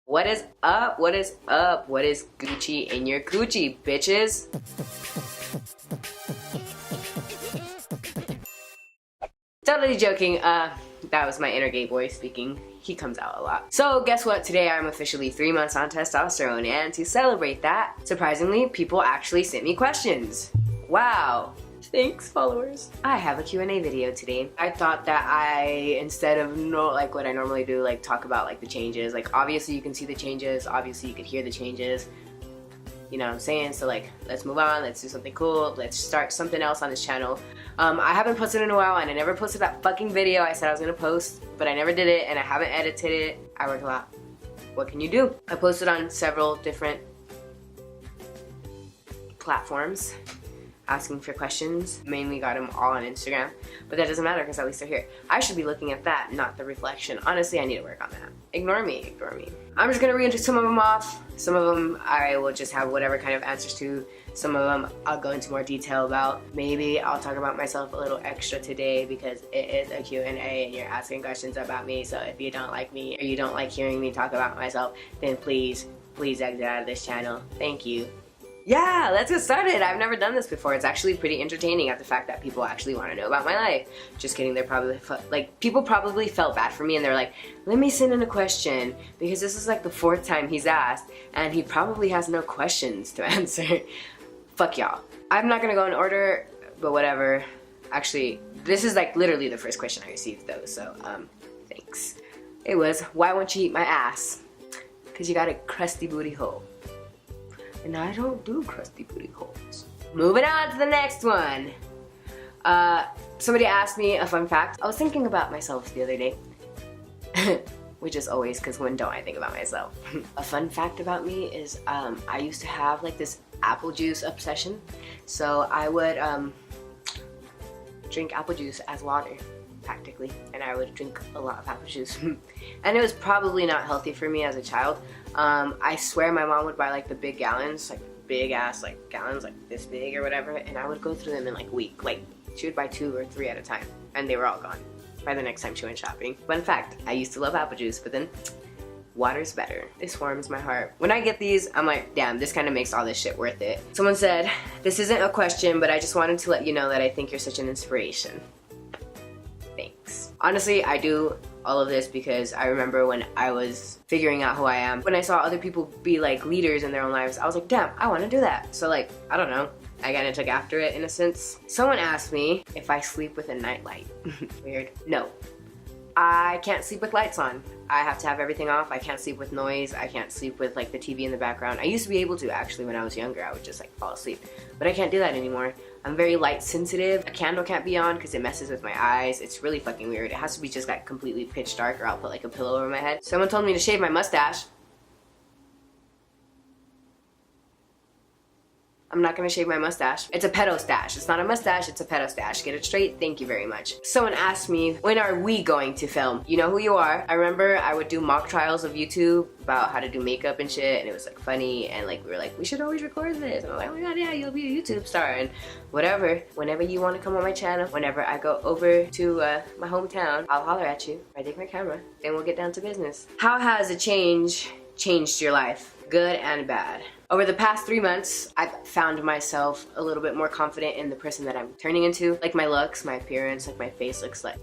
What is up? What is up? What is Gucci in your coochie, bitches? Totally joking. That was my inner gay boy speaking. He comes out a lot. So guess what? Today I'm officially 3 months on testosterone, and to celebrate that, surprisingly, people actually sent me questions. Wow. Thanks, followers. I have a Q&A video today. I thought that instead of like what I normally do, like talk about like the changes, like obviously you can see the changes, obviously you could hear the changes, you know what I'm saying? So like, let's move on, let's do something cool, let's start something else on this channel. I haven't posted in a while, and I never posted that fucking video I said I was gonna post, but I never did it, and I haven't edited it. I work a lot. What can you do? I posted on several different platforms asking for questions. Mainly got them all on Instagram, but that doesn't matter because at least they're here. I should be looking at that, not the reflection. Honestly, I need to work on that. Ignore me, ignore me. I'm just gonna read some of them off. Some of them I will just have whatever kind of answers to. Some of them I'll go into more detail about. Maybe I'll talk about myself a little extra today because it is a Q&A and you're asking questions about me. So if you don't like me or you don't like hearing me talk about myself, then please exit out of this channel. Thank you. Yeah, let's get started. I've never done this before. It's actually pretty entertaining at the fact that people actually want to know about my life. Just kidding, they're probably, people probably felt bad for me and they're like, let me send in a question because this is like the 4th time he's asked and he probably has no questions to answer. Fuck y'all. I'm not gonna go in order, but whatever. Actually, this is like literally the first question I received though, so thanks. It was, why won't you eat my ass? Cause you got a crusty booty hole. And I don't do crusty booty holes. Moving on to the next one. Somebody asked me a fun fact. I was thinking about myself the other day. Which is always, because when don't I think about myself? A fun fact about me is I used to have like this apple juice obsession. So I would drink apple juice as water, practically. And I would drink a lot of apple juice. And it was probably not healthy for me as a child. I swear my mom would buy like the big gallons, like big ass like gallons, like this big or whatever, and I would go through them in like a week. Like she would buy 2 or 3 at a time, and they were all gone by the next time she went shopping. Fun fact, I used to love apple juice, but then water's better. This warms my heart. When I get these, I'm like, damn, this kind of makes all this shit worth it. Someone said, this isn't a question, but I just wanted to let you know that I think you're such an inspiration. Thanks. Honestly, I do all of this because I remember when I was figuring out who I am, when I saw other people be like leaders in their own lives, I was like, damn, I want to do that. So like, I don't know, I kind of took after it in a sense. Someone asked me if I sleep with a nightlight. Weird. No. I can't sleep with lights on. I have to have everything off. I can't sleep with noise. I can't sleep with like the TV in the background. I used to be able to actually when I was younger. I would just like fall asleep. But I can't do that anymore. I'm very light sensitive. A candle can't be on because it messes with my eyes. It's really fucking weird. It has to be just like completely pitch dark or I'll put like a pillow over my head. Someone told me to shave my mustache. I'm not gonna shave my mustache. It's a pedo stash. It's not a mustache, it's a pedo stash. Get it straight? Thank you very much. Someone asked me, when are we going to film? You know who you are. I remember I would do mock trials of YouTube about how to do makeup and shit, and it was like funny, and like we were like, we should always record this. And I'm like, oh my god, yeah, you'll be a YouTube star, and whatever. Whenever you want to come on my channel, whenever I go over to my hometown, I'll holler at you. I take my camera, then we'll get down to business. How has a change changed your life? Good and bad. Over the past 3 months, I've found myself a little bit more confident in the person that I'm turning into. Like my looks, my appearance, like my face looks like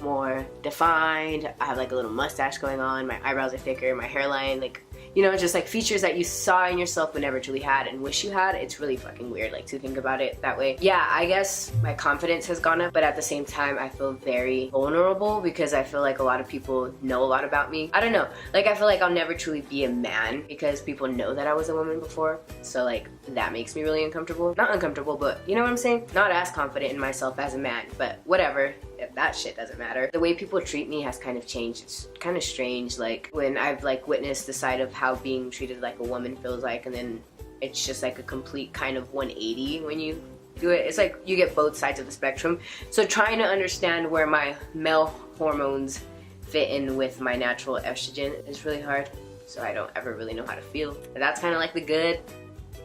more defined. I have like a little mustache going on, my eyebrows are thicker, my hairline, like, you know, just like features that you saw in yourself but never truly had and wish you had. It's really fucking weird, like, to think about it that way. Yeah, I guess my confidence has gone up, but at the same time, I feel very vulnerable because I feel like a lot of people know a lot about me. I don't know, like, I feel like I'll never truly be a man because people know that I was a woman before. So like, that makes me really uncomfortable. Not uncomfortable, but you know what I'm saying? Not as confident in myself as a man, but whatever. That shit doesn't matter. The way people treat me has kind of changed. It's kind of strange, like when I've like witnessed the side of how being treated like a woman feels like, and then it's just like a complete kind of 180 when you do it. It's like you get both sides of the spectrum. So trying to understand where my male hormones fit in with my natural estrogen is really hard. So I don't ever really know how to feel. But that's kind of like the good,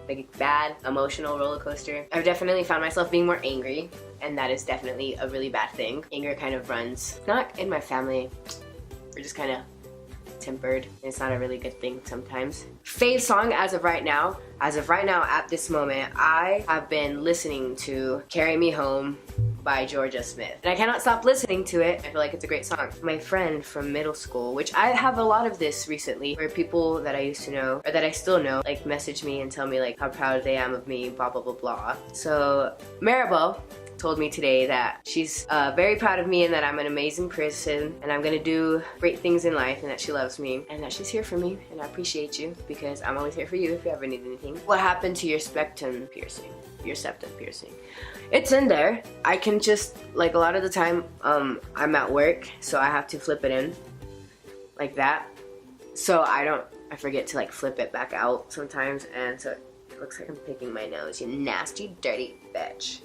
like bad emotional roller coaster. I've definitely found myself being more angry, and that is definitely a really bad thing. Anger kind of runs, not in my family, we're just kind of tempered. It's not a really good thing sometimes. Fave song as of right now at this moment, I have been listening to Carry Me Home by Georgia Smith. And I cannot stop listening to it. I feel like it's a great song. My friend from middle school, which I have a lot of this recently, where people that I used to know, or that I still know, like message me and tell me like how proud they am of me, blah blah blah blah. So Maribel told me today that she's very proud of me and that I'm an amazing person and I'm gonna do great things in life and that she loves me and that she's here for me, and I appreciate you because I'm always here for you if you ever need anything. What happened to your septum piercing? Your septum piercing. It's in there. I can just, like, a lot of the time I'm at work, so I have to flip it in like that. So I forget to like flip it back out sometimes, and so it looks like I'm picking my nose, you nasty, dirty bitch.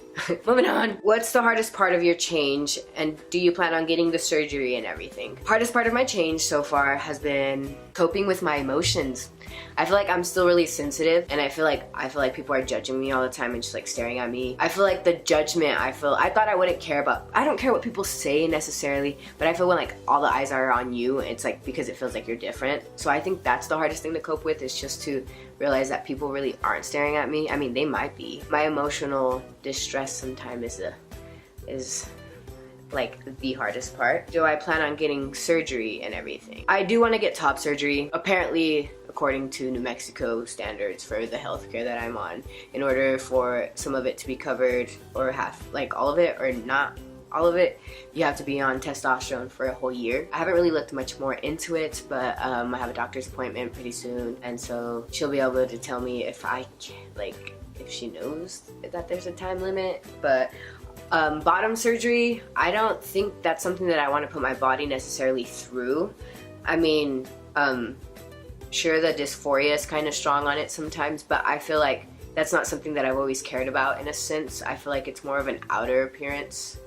Moving on. What's the hardest part of your change, and do you plan on getting the surgery and everything? Hardest part of my change so far has been coping with my emotions. I feel like I'm still really sensitive, and I feel like people are judging me all the time and just like staring at me. I feel like the judgment, I thought I wouldn't care about. I don't care what people say necessarily, but I feel when like all the eyes are on you, it's like because it feels like you're different. So I think that's the hardest thing to cope with, is just to realize that people really aren't staring at me. I mean, they might be. My emotional distress sometimes is like the hardest part. Do I plan on getting surgery and everything? I do want to get top surgery. Apparently, according to New Mexico standards for the healthcare that I'm on, in order for some of it to be covered, or half, like all of it or not all of it, you have to be on testosterone for a whole year. I haven't really looked much more into it, but I have a doctor's appointment pretty soon, and so she'll be able to tell me if if she knows that there's a time limit. But bottom surgery, I don't think that's something that I want to put my body necessarily through. I mean, sure, the dysphoria is kind of strong on it sometimes, but I feel like that's not something that I've always cared about in a sense. I feel like it's more of an outer appearance,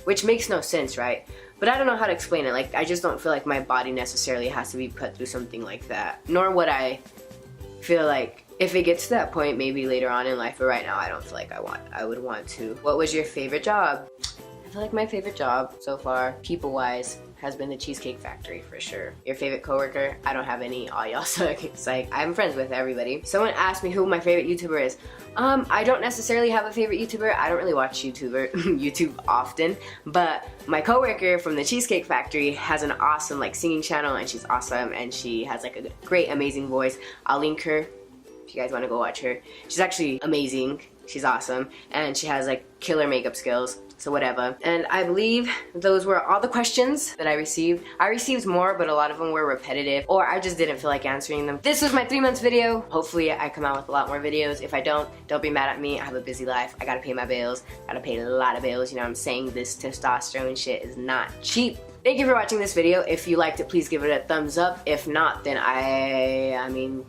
which makes no sense, right? But I don't know how to explain it. Like, I just don't feel like my body necessarily has to be put through something like that. Nor would I feel like, if it gets to that point, maybe later on in life, but right now I don't feel like I would want to. What was your favorite job? I feel like my favorite job so far, people-wise, has been the Cheesecake Factory for sure. Your favorite coworker? I don't have any. All y'all suck. It's like, I'm friends with everybody. Someone asked me who my favorite YouTuber is. I don't necessarily have a favorite YouTuber. I don't really watch YouTube often, but my coworker from the Cheesecake Factory has an awesome like singing channel, and she's awesome, and she has like a great, amazing voice. I'll link her if you guys want to go watch her. She's actually amazing. She's awesome, and she has like killer makeup skills. So whatever. And I believe those were all the questions that I received. I received more, but a lot of them were repetitive, or I just didn't feel like answering them. This was my 3 months video. Hopefully I come out with a lot more videos. If I don't be mad at me. I have a busy life. I gotta pay my bills. Gotta pay a lot of bills. You know what I'm saying? This testosterone shit is not cheap. Thank you for watching this video. If you liked it, please give it a thumbs up. If not, then I mean,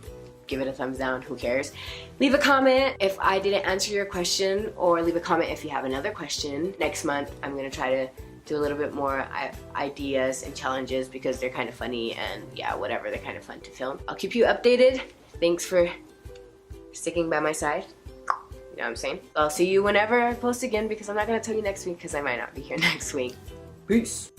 give it a thumbs down, who cares? Leave a comment if I didn't answer your question, or leave a comment if you have another question. Next month, I'm gonna try to do a little bit more ideas and challenges because they're kind of funny, and yeah, whatever, they're kind of fun to film. I'll keep you updated. Thanks for sticking by my side. You know what I'm saying? I'll see you whenever I post again, because I'm not gonna tell you next week because I might not be here next week. Peace.